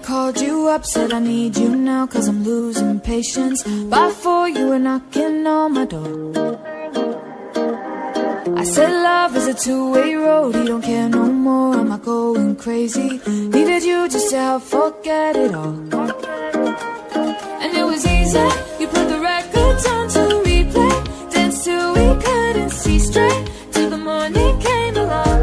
called you up, said I need you now, cause I'm losing patience. By 4 you were knocking on my door. I said love is a two-way road, he don't care no more, am I going crazy? Needed you just to help forget it all. And it was easy, you put the records on to replay, danced till we couldn't see straight, till the morning came along.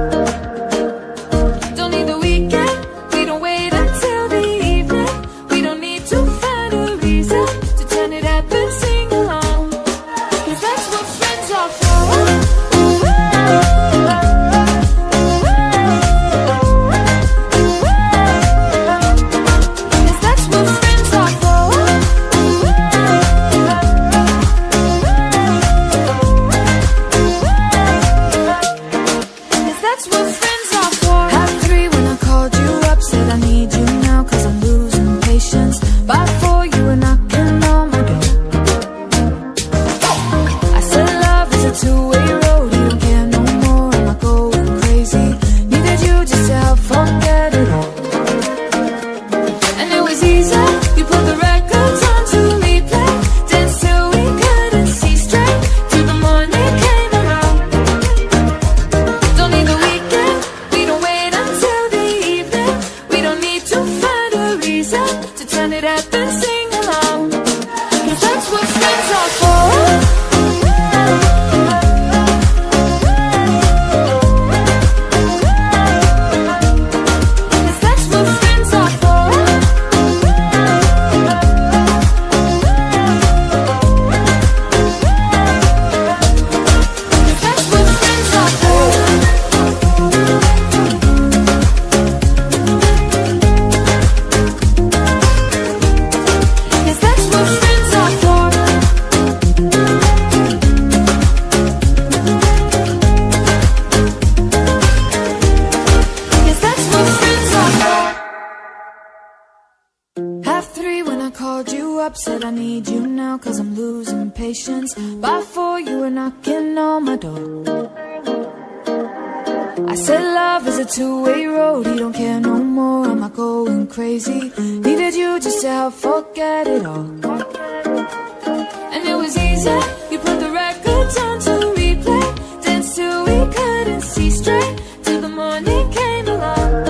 Don't need the weekend, we don't wait until the evening, we don't need to find a reason to turn it up and sing along, cause that's what friends are for. Said I need you now, cause I'm losing patience. By 4 you were knocking on my door. I said love is a two-way road, he don't care no more, am I going crazy? Needed you just to help forget it all. And it was easy, you put the records on to replay, danced till we couldn't see straight, till the morning came along. Don't need the weekend, we don't wait until the evening, we don't need to find a reason to turn it up and sing along, cause that's what friends are for. Cause that's what friends are for. Cause that's what friends are for. Half 3 when I called you up, said I need you now, cause I'm losing patience. By 4 you were knocking on my door. I said love is a two-way road, you don't care no more, am I going crazy? Needed you just to help forget it all. And it was easy, you put the records on to replay, danced till we couldn't see straight, till the morning came around.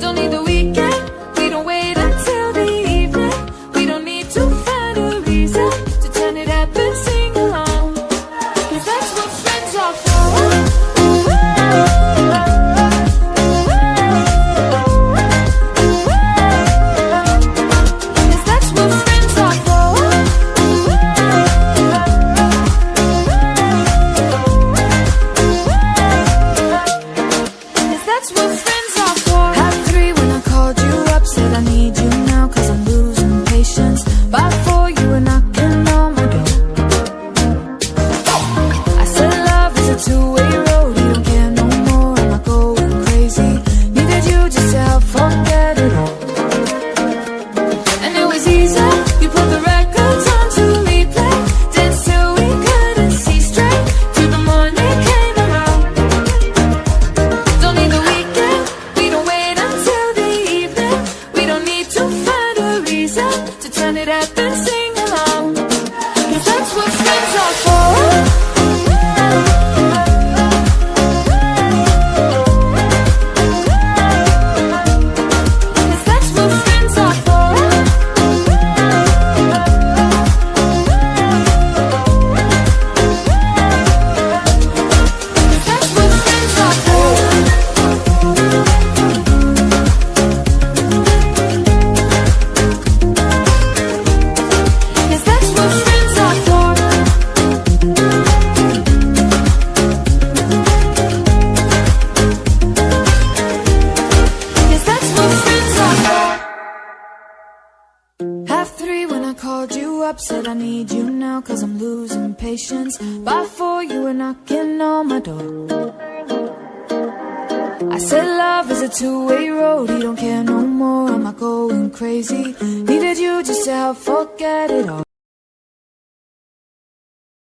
Don't need the weekend, we don't wait until the evening, we don't need to find a reason to turn it up and sing along, cause that's what friends are for. Cause that's what friends are for. Cause that's what friends are for. Cause that's what friends are for. Cause that's what friends are for. Half 3 when I called you up, said I need you now, cause I'm losing patience. By 4 you were knocking on my door. I said love is a two-way road, he don't care no more, am I going crazy? Needed you just to help forget it all.